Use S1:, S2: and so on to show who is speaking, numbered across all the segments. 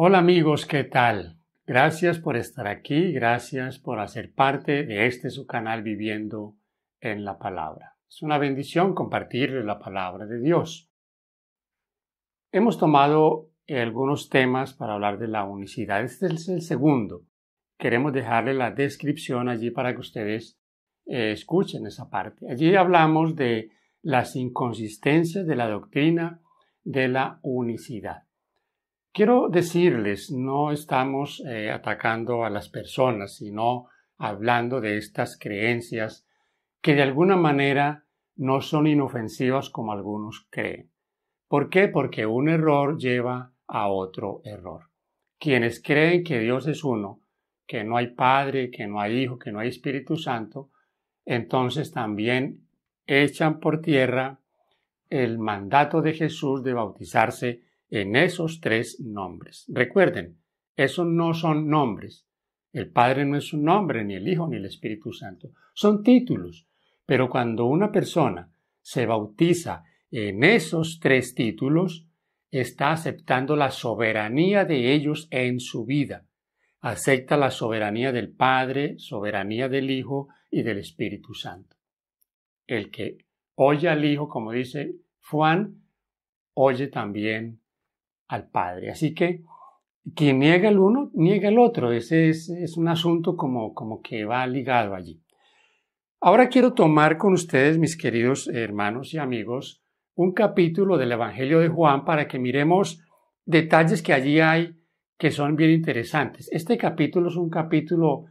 S1: Hola amigos, ¿qué tal? Gracias por estar aquí, gracias por hacer parte de su canal Viviendo en la Palabra. Es una bendición compartir la palabra de Dios. Hemos tomado algunos temas para hablar de la unicidad. Este es el segundo. Queremos dejarle la descripción allí para que ustedes escuchen esa parte. Allí hablamos de las inconsistencias de la doctrina de la unicidad. Quiero decirles, no estamos atacando a las personas, sino hablando de estas creencias que de alguna manera no son inofensivas como algunos creen. ¿Por qué? Porque un error lleva a otro error. Quienes creen que Dios es uno, que no hay Padre, que no hay Hijo, que no hay Espíritu Santo, entonces también echan por tierra el mandato de Jesús de bautizarse en esos tres nombres. Recuerden, esos no son nombres. El Padre no es un nombre, ni el Hijo, ni el Espíritu Santo. Son títulos. Pero cuando una persona se bautiza en esos tres títulos, está aceptando la soberanía de ellos en su vida. Acepta la soberanía del Padre, soberanía del Hijo y del Espíritu Santo. El que oye al Hijo, como dice Juan, oye también al Padre. Así que quien niega el uno, niega el otro. Ese es un asunto como que va ligado allí. Ahora quiero tomar con ustedes, mis queridos hermanos y amigos, un capítulo del Evangelio de Juan para que miremos detalles que allí hay que son bien interesantes. Este capítulo es un capítulo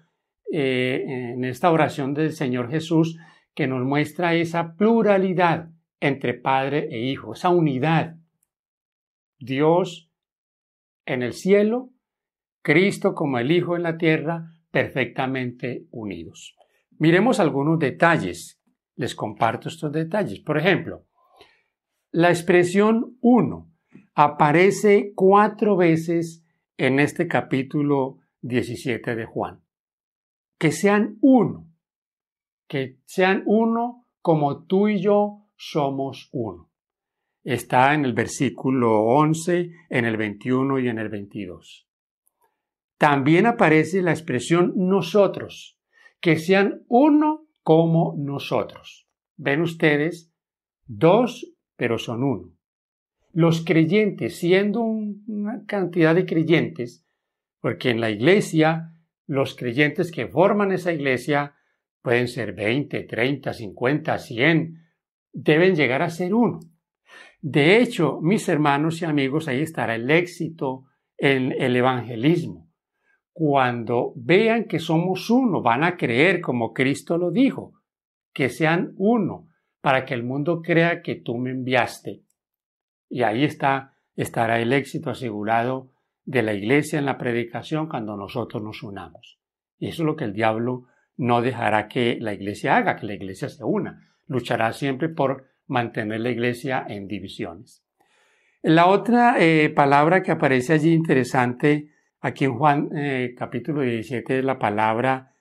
S1: en esta oración del Señor Jesús que nos muestra esa pluralidad entre Padre e Hijo, esa unidad. Dios en el cielo, Cristo como el Hijo en la tierra, perfectamente unidos. Miremos algunos detalles. Les comparto estos detalles. Por ejemplo, la expresión uno aparece 4 veces en este capítulo 17 de Juan. Que sean uno como tú y yo somos uno. Está en el versículo 11, en el 21 y en el 22. También aparece la expresión nosotros, que sean uno como nosotros. Ven ustedes, 2, pero son uno. Los creyentes, siendo una cantidad de creyentes, porque en la iglesia, los creyentes que forman esa iglesia pueden ser 20, 30, 50, 100, deben llegar a ser uno. De hecho, mis hermanos y amigos, ahí estará el éxito en el evangelismo. Cuando vean que somos uno, van a creer como Cristo lo dijo, que sean uno, para que el mundo crea que tú me enviaste. Y ahí estará el éxito asegurado de la iglesia en la predicación cuando nosotros nos unamos. Y eso es lo que el diablo no dejará que la iglesia haga, que la iglesia se una. Luchará siempre por mantener la iglesia en divisiones. La otra palabra que aparece allí interesante aquí en Juan capítulo 17 es la palabra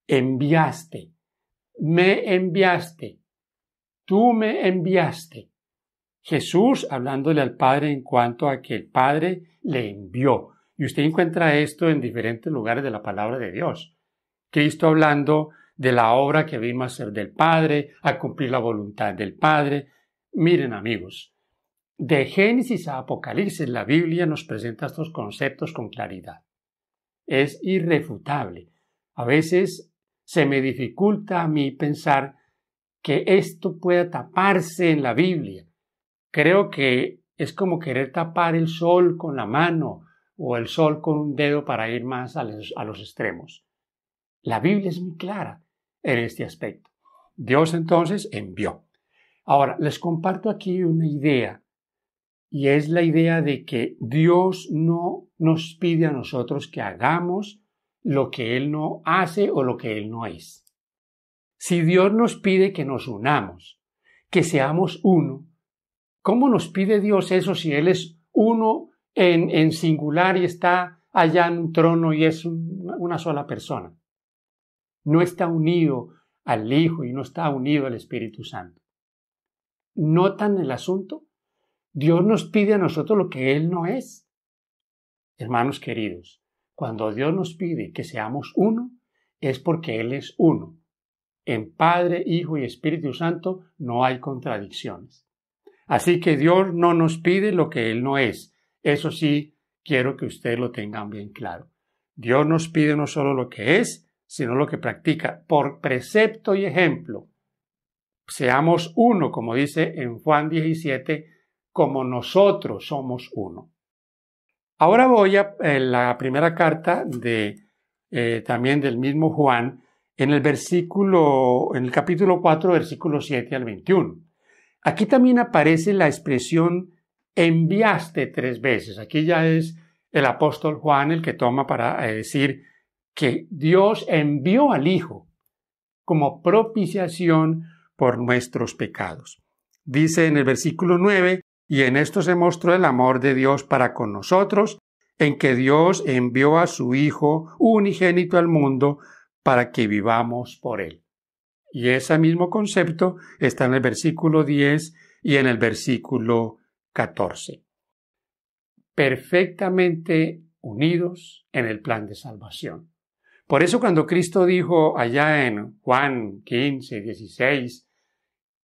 S1: enviaste. Me enviaste. Tú me enviaste. Jesús hablándole al Padre en cuanto a que el Padre le envió. Y usted encuentra esto en diferentes lugares de la palabra de Dios. Cristo hablando de la obra que vino a hacer del Padre, a cumplir la voluntad del Padre. Miren, amigos, de Génesis a Apocalipsis, la Biblia nos presenta estos conceptos con claridad. Es irrefutable. A veces se me dificulta a mí pensar que esto pueda taparse en la Biblia. Creo que es como querer tapar el sol con la mano o el sol con un dedo para ir más a los extremos. La Biblia es muy clara en este aspecto. Dios entonces envió. Ahora, les comparto aquí una idea, y es la idea de que Dios no nos pide a nosotros que hagamos lo que Él no hace o lo que Él no es. Si Dios nos pide que nos unamos, que seamos uno, ¿cómo nos pide Dios eso si Él es uno en singular y está allá en un trono y es una sola persona? No está unido al Hijo y no está unido al Espíritu Santo. ¿Notan el asunto? Dios nos pide a nosotros lo que Él no es. Hermanos queridos, cuando Dios nos pide que seamos uno, es porque Él es uno. En Padre, Hijo y Espíritu Santo no hay contradicciones. Así que Dios no nos pide lo que Él no es. Eso sí, quiero que ustedes lo tengan bien claro. Dios nos pide no solo lo que es, sino lo que practica por precepto y ejemplo. Seamos uno, como dice en Juan 17, como nosotros somos uno. Ahora voy a la primera carta también del mismo Juan, en el capítulo 4, versículos 7 al 21. Aquí también aparece la expresión enviaste 3 veces. Aquí ya es el apóstol Juan el que toma para decir que Dios envió al Hijo como propiciación por nuestros pecados. Dice en el versículo 9, y en esto se mostró el amor de Dios para con nosotros, en que Dios envió a su Hijo unigénito al mundo para que vivamos por Él. Y ese mismo concepto está en el versículo 10 y en el versículo 14. Perfectamente unidos en el plan de salvación. Por eso cuando Cristo dijo allá en Juan 15, 16,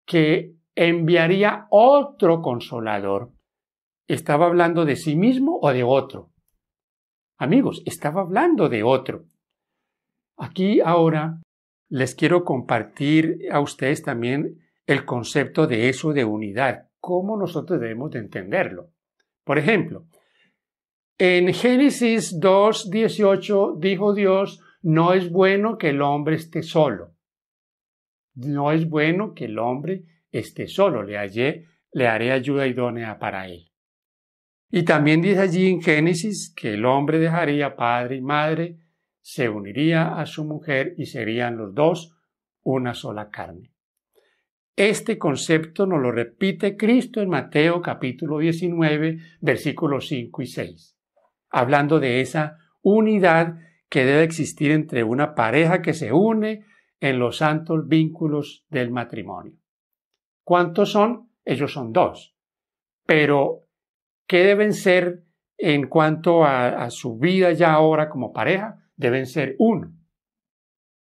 S1: que enviaría otro consolador, ¿estaba hablando de sí mismo o de otro? Amigos, estaba hablando de otro. Aquí ahora les quiero compartir a ustedes también el concepto de eso de unidad, cómo nosotros debemos de entenderlo. Por ejemplo, en Génesis 2:18 dijo Dios, no es bueno que el hombre esté solo. No es bueno que el hombre esté solo, le haré ayuda idónea para él. Y también dice allí en Génesis que el hombre dejaría padre y madre, se uniría a su mujer y serían los dos una sola carne. Este concepto nos lo repite Cristo en Mateo capítulo 19, versículos 5 y 6, hablando de esa unidad que debe existir entre una pareja que se une en los santos vínculos del matrimonio. ¿Cuántos son? Ellos son 2. Pero, ¿qué deben ser en cuanto a su vida ya ahora como pareja? Deben ser 1.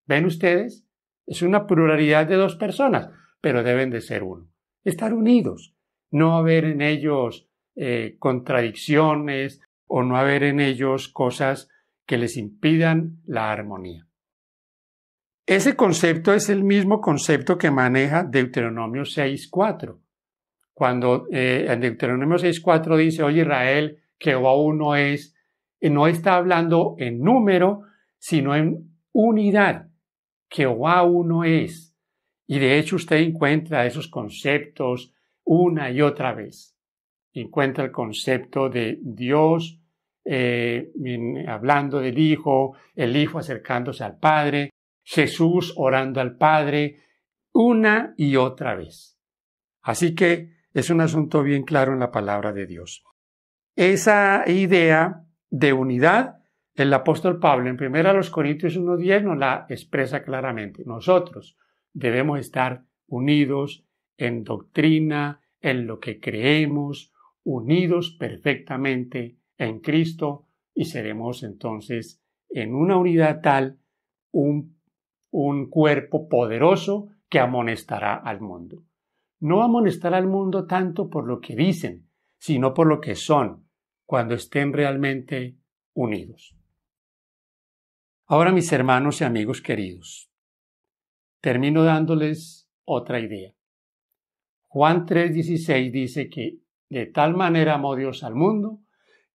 S1: ¿Ven ustedes? Es una pluralidad de 2 personas, pero deben de ser 1. Estar unidos, no haber en ellos contradicciones o no haber en ellos cosas que les impidan la armonía. Ese concepto es el mismo concepto que maneja Deuteronomio 6:4. Cuando en Deuteronomio 6:4 dice, oye Israel, Jehová uno es, no está hablando en número, sino en unidad. Jehová uno es. Y de hecho usted encuentra esos conceptos una y otra vez. Encuentra el concepto de Dios hablando del Hijo, el Hijo acercándose al Padre, Jesús orando al Padre, una y otra vez. Así que es un asunto bien claro en la palabra de Dios. Esa idea de unidad, el apóstol Pablo en 1 Corintios 1:10 nos la expresa claramente. Nosotros debemos estar unidos en doctrina, en lo que creemos, unidos perfectamente en Cristo y seremos entonces en una unidad tal un cuerpo poderoso que amonestará al mundo. No amonestará al mundo tanto por lo que dicen, sino por lo que son, cuando estén realmente unidos. Ahora, mis hermanos y amigos queridos, termino dándoles otra idea. Juan 3:16 dice que de tal manera amó Dios al mundo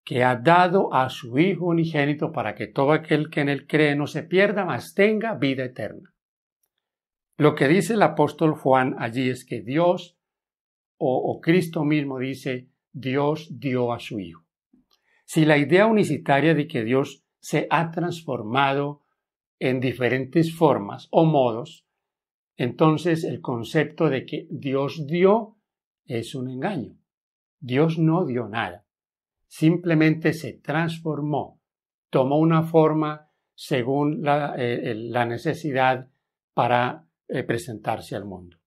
S1: que ha dado a su Hijo unigénito para que todo aquel que en él cree no se pierda, mas tenga vida eterna. Lo que dice el apóstol Juan allí es que Dios o Cristo mismo dice, Dios dio a su Hijo. Si la idea unicitaria de que Dios se ha transformado en diferentes formas o modos, entonces el concepto de que Dios dio es un engaño. Dios no dio nada. Simplemente se transformó, tomó una forma según la necesidad para presentarse al mundo.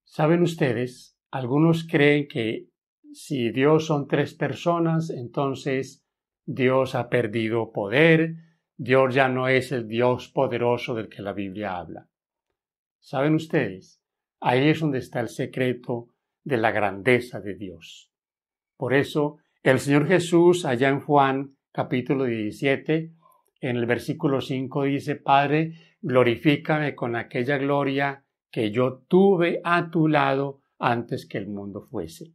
S1: ¿Saben ustedes? Algunos creen que si Dios son 3 personas, entonces Dios ha perdido poder, Dios ya no es el Dios poderoso del que la Biblia habla. ¿Saben ustedes? Ahí es donde está el secreto de la grandeza de Dios. Por eso, el Señor Jesús, allá en Juan capítulo 17, en el versículo 5 dice: Padre, glorifícame con aquella gloria que yo tuve a tu lado antes que el mundo fuese.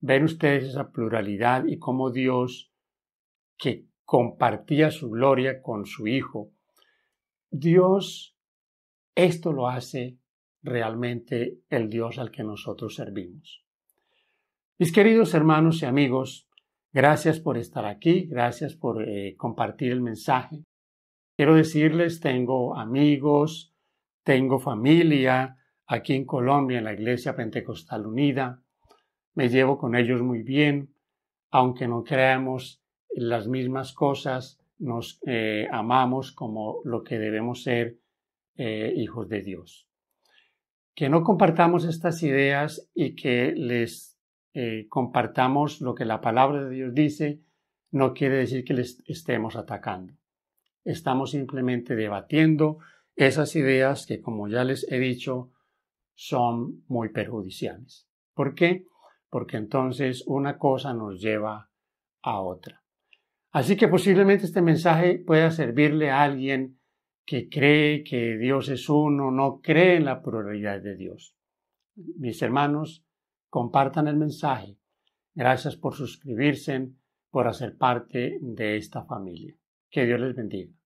S1: Ven ustedes esa pluralidad y cómo Dios, que compartía su gloria con su Hijo, Dios, esto lo hace realmente el Dios al que nosotros servimos. Mis queridos hermanos y amigos, gracias por estar aquí, gracias por compartir el mensaje. Quiero decirles, tengo amigos, tengo familia aquí en Colombia, en la Iglesia Pentecostal Unida. Me llevo con ellos muy bien, aunque no creamos las mismas cosas, nos amamos como lo que debemos ser hijos de Dios. Que no compartamos estas ideas y que les compartamos lo que la palabra de Dios dice, no quiere decir que les estemos atacando. Estamos simplemente debatiendo esas ideas que, como ya les he dicho, son muy perjudiciales. ¿Por qué? Porque entonces una cosa nos lleva a otra. Así que posiblemente este mensaje pueda servirle a alguien que cree que Dios es uno, no cree en la pluralidad de Dios. Mis hermanos, compartan el mensaje. Gracias por suscribirse, por hacer parte de esta familia. Que Dios les bendiga.